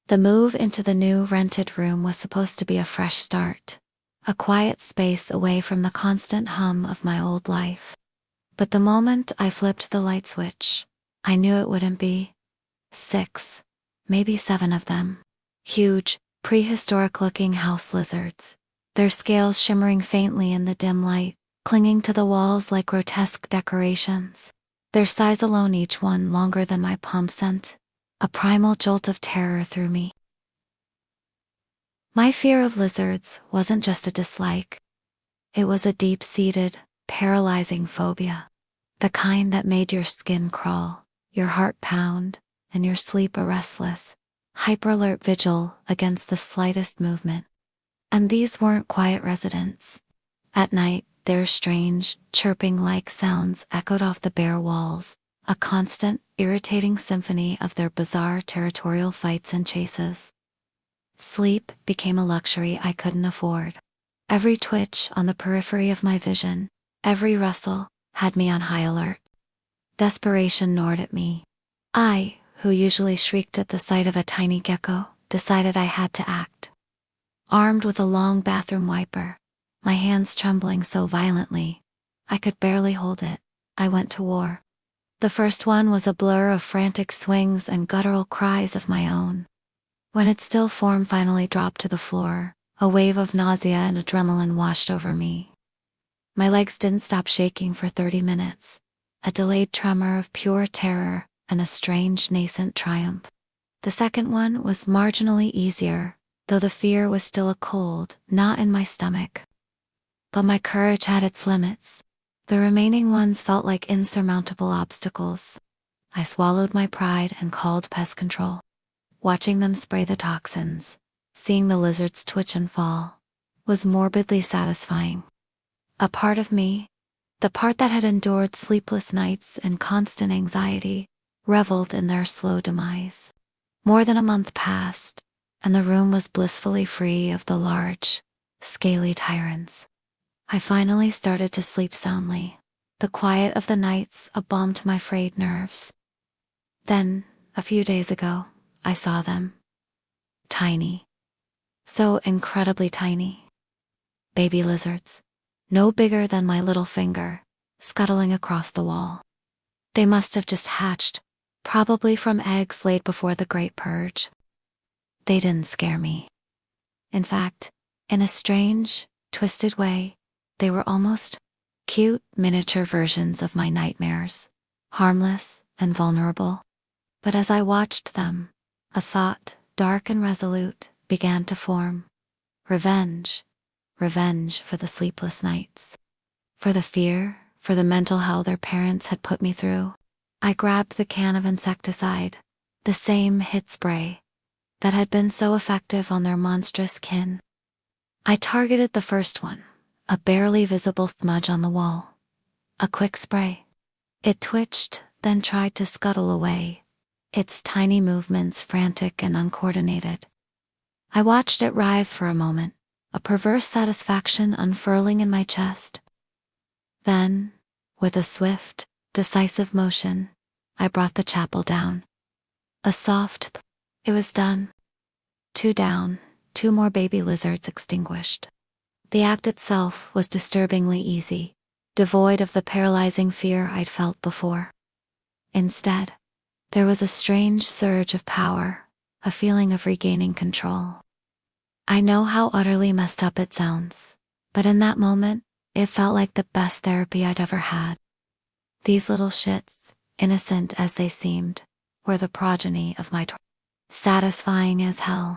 The move into the new rented room was supposed to be a fresh start, a quiet space away from the constant hum of my old life. But the moment I flipped the light switch, I knew it wouldn't be. 6, maybe 7 of them. Huge, prehistoric-looking house lizards, their scales shimmering faintly in the dim light, clinging to the walls like grotesque decorations. Their size alone, each one longer than my palm, sent a primal jolt of terror through me. My fear of lizards wasn't just a dislike. It was a deep-seated, paralyzing phobia. The kind that made your skin crawl, your heart pound, and your sleep a restless, hyper-alert vigil against the slightest movement. And these weren't quiet residents. At night, their strange, chirping-like sounds echoed off the bare walls, a constant, irritating symphony of their bizarre territorial fights and chases. Sleep became a luxury I couldn't afford. Every twitch on the periphery of my vision, every rustle, had me on high alert. Desperation gnawed at me. I, who usually shrieked at the sight of a tiny gecko, decided I had to act. Armed with a long bathroom wiper, my hands trembling so violently, I could barely hold it, I went to war. The first one was a blur of frantic swings and guttural cries of my own. When its still form finally dropped to the floor, a wave of nausea and adrenaline washed over me. My legs didn't stop shaking for 30 minutes, a delayed tremor of pure terror and a strange nascent triumph. The second one was marginally easier, though the fear was still a cold knot in my stomach. But my courage had its limits. The remaining ones felt like insurmountable obstacles. I swallowed my pride and called pest control. Watching them spray the toxins, seeing the lizards twitch and fall, was morbidly satisfying. A part of me, the part that had endured sleepless nights and constant anxiety, reveled in their slow demise. More than a month passed, and the room was blissfully free of the large, scaly tyrants. I finally started to sleep soundly, the quiet of the nights a balm to my frayed nerves. Then, a few days ago, I saw them. Tiny. So incredibly tiny. Baby lizards, no bigger than my little finger, scuttling across the wall. They must have just hatched, probably from eggs laid before the Great Purge. They didn't scare me. In fact, in a strange, twisted way, they were almost cute miniature versions of my nightmares, harmless and vulnerable. But as I watched them, a thought, dark and resolute, began to form. Revenge. Revenge for the sleepless nights. For the fear, for the mental hell their parents had put me through. I grabbed the can of insecticide, the same hit spray that had been so effective on their monstrous kin. I targeted the first one, a barely visible smudge on the wall. A quick spray. It twitched, then tried to scuttle away, its tiny movements frantic and uncoordinated. I watched it writhe for a moment, a perverse satisfaction unfurling in my chest. Then, with a swift, decisive motion, I brought the chapel down. A soft it was done. 2 down, 2 more baby lizards extinguished. The act itself was disturbingly easy, devoid of the paralyzing fear I'd felt before. Instead, there was a strange surge of power, a feeling of regaining control. I know how utterly messed up it sounds, but in that moment, it felt like the best therapy I'd ever had. These little shits, innocent as they seemed, were the progeny of my satisfying as hell.